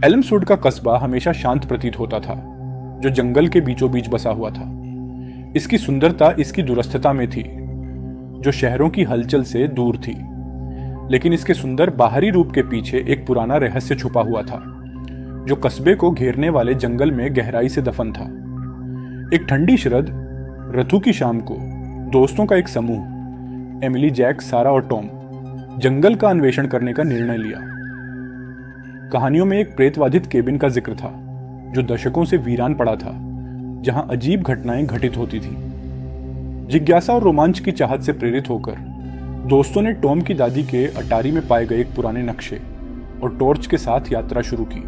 एल्मसवुड का कस्बा हमेशा शांत प्रतीत होता था, जो जंगल के बीचों बीच बसा हुआ था। इसकी सुंदरता इसकी दूरस्थता में थी, जो शहरों की हलचल से दूर थी। लेकिन इसके सुंदर बाहरी रूप के पीछे एक पुराना रहस्य छुपा हुआ था, जो कस्बे को घेरने वाले जंगल में गहराई से दफन था। एक ठंडी शरद ऋतु की शाम को दोस्तों का एक समूह, एमिली, जैक, सारा और टॉम, जंगल का अन्वेषण करने का निर्णय लिया। कहानियों में एक प्रेतवाधित केबिन का जिक्र था, जो दशकों से वीरान पड़ा था, जहां अजीब घटनाएं घटित होती थी। जिज्ञासा और रोमांच की चाहत से प्रेरित होकर दोस्तों ने टॉम की दादी के अटारी में पाए गए एक पुराने नक्शे और टॉर्च के साथ यात्रा शुरू की।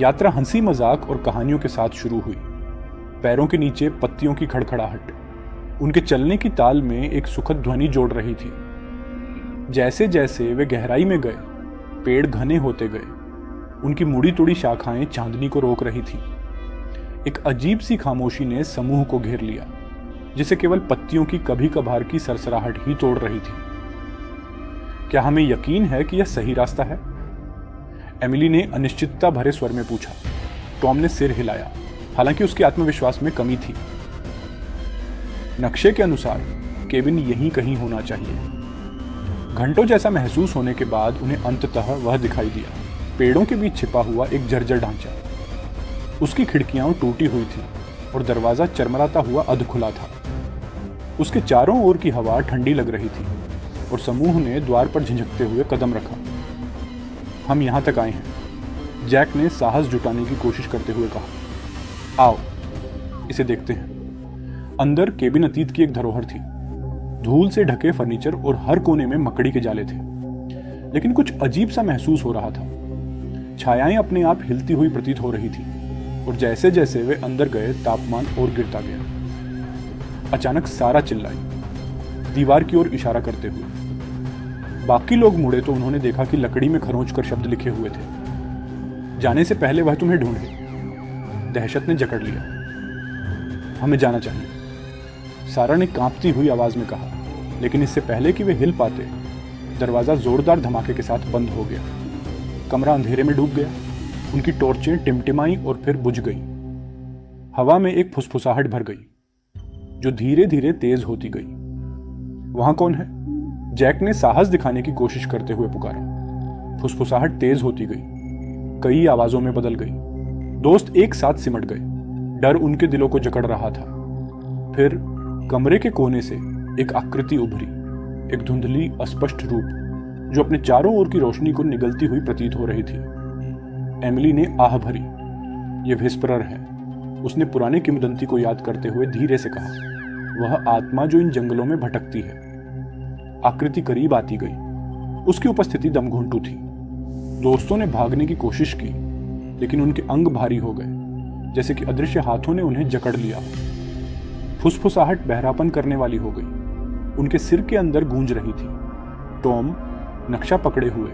यात्रा हंसी मजाक और कहानियों के साथ शुरू हुई। पैरों के नीचे पत्तियों की खड़खड़ाहट उनके चलने की ताल में एक सुखद ध्वनि जोड़ रही थी। जैसे जैसे वे गहराई में गए, पेड़ घने होते गए। उनकी मुड़ी तुड़ी शाखाएं चांदनी को रोक रही थी। एक अजीब सी खामोशी ने समूह को घेर लिया, जिसे केवल पत्तियों की कभी कभार की सरसराहट ही तोड़ रही थी। क्या हमें यकीन है कि यह सही रास्ता है? एमिली ने अनिश्चितता भरे स्वर में पूछा। टॉम ने सिर हिलाया, हालांकि उसके आत्मविश्वास में कमी थी। नक्शे के अनुसार केबिन यहीं कहीं होना चाहिए। घंटों जैसा महसूस होने के बाद उन्हें अंततः वह दिखाई दिया, पेड़ों के बीच छिपा हुआ एक जर्जर ढांचा। उसकी खिड़कियां टूटी हुई थी और दरवाजा चरमराता हुआ अध खुला था। उसके चारों ओर की हवा ठंडी लग रही थी और समूह ने द्वार पर झिझकते हुए कदम रखा। हम यहां तक आए हैं, जैक ने साहस जुटाने की कोशिश करते हुए कहा। आओ, इसे देखते हैं। अंदर केबिन अतीत की एक धरोहर थी। धूल से ढके फर्नीचर और हर कोने में मकड़ी के जाले थे। लेकिन कुछ अजीब सा महसूस हो रहा था। छायाएं अपने आप हिलती हुई प्रतीत हो रही थी और जैसे जैसे वे अंदर गए, तापमान और गिरता गया। अचानक सारा चिल्लाई, दीवार की ओर इशारा करते हुए। बाकी लोग मुड़े तो उन्होंने देखा कि लकड़ी में खरोंच कर शब्द लिखे हुए थे। जाने से पहले वह तुम्हें ढूंढे। दहशत ने जकड़ लिया। हमें जाना चाहिए, सारा ने कांपती हुई आवाज में कहा। लेकिन इससे पहले कि वे हिल पाते, दरवाजा जोरदार धमाके के साथ बंद हो गया। कमरा अंधेरे में डूब गया। उनकी टॉर्चें टिमटिमाई और फिर बुझ गई। हवा में एक फुसफुसाहट भर गई, जो धीरे धीरे तेज होती गई। वहां कौन है? जैक ने साहस दिखाने की कोशिश करते हुए पुकारा। फुसफुसाहट तेज होती गई, कई आवाजों में बदल गई। दोस्त एक साथ सिमट गए। डर उनके दिलों को जकड़ रहा था। फिर कमरे के कोने से एक आकृति उभरी, एक धुंधली अस्पष्ट रूप, जो अपने चारों ओर की रोशनी को निगलती हुई प्रतीत हो रही थी। एमिली ने आह भरी। यह विस्परर है, उसने पुराने किंवदंती को याद करते हुए धीरे से कहा। वह आत्मा जो इन जंगलों में भटकती है। आकृति करीब आती गई। उसकी उपस्थिति दमघुंटू थी। दोस्तों ने भागने की कोशिश की, लेकिन उनके अंग भारी हो गए, जैसे कि अदृश्य हाथों ने उन्हें जकड़ लिया। फुसफुसाहट बहरापन करने वाली हो गई। उनके सिर के अंदर गूंज रही थी। टॉम नक्शा पकड़े हुए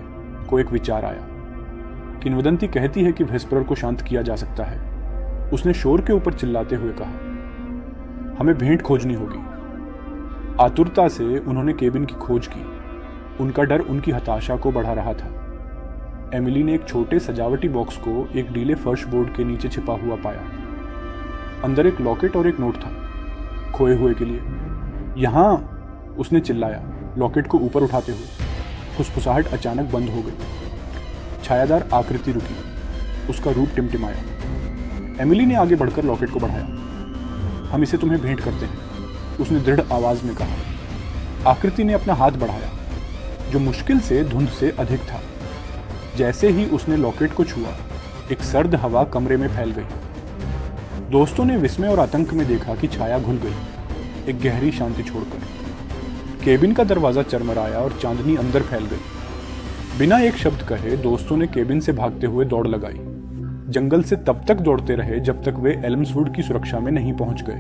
को एक विचार आया। किंवदंती कहती है कि विस्परर को शांत किया जा सकता है। उसने शोर के ऊपर चिल्लाते हुए कहा। हमें भेंट खोजनी होगी। आतुरता से उन्होंने केबिन की खोज की। उनका डर उनकी हताशा को बढ़ा रहा था। एमिली ने एक छोटे सजावटी बॉक्स को एक ढीले फर्श बोर्ड के नीचे छिपा हुआ पाया। अंदर एक लॉकेट और एक नोट था, खोए हुए के लिए। यहां, उसने चिल्लाया, लॉकेट को ऊपर उठाते हुए। फुसफुसाहट अचानक बंद हो गई। छायादार आकृति रुकी। उसका रूप टिमटिमाया। एमिली ने आगे बढ़कर लॉकेट को बढ़ाया। हम इसे तुम्हें भेंट करते हैं, उसने दृढ़ आवाज में कहा। आकृति ने अपना हाथ बढ़ाया, जो मुश्किल से धुंध से अधिक था। जैसे ही उसने लॉकेट को छुआ, एक सर्द हवा कमरे में फैल गई। दोस्तों ने विस्मय और आतंक में देखा कि छाया घुल गई, एक गहरी शांति छोड़कर। केबिन का दरवाजा चरमराया और चांदनी अंदर फैल गई। बिना एक शब्द कहे दोस्तों ने केबिन से भागते हुए दौड़ लगाई। जंगल से तब तक दौड़ते रहे जब तक वे एल्मसवुड की सुरक्षा में नहीं पहुंच गए।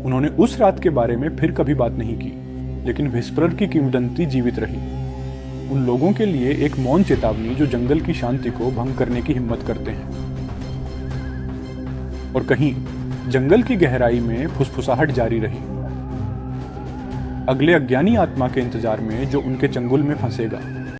उन्होंने उस रात के बारे में फिर कभी बात नहीं की, लेकिन विस्परर की किंवदंती जीवित रही। उन लोगों के लिए एक मौन चेतावनी जो जंगल की शांति को भंग करने की हिम्मत करते हैं। और कहीं जंगल की गहराई में फुसफुसाहट जारी रही, अगले अज्ञानी आत्मा के इंतजार में जो उनके चंगुल में फंसेगा।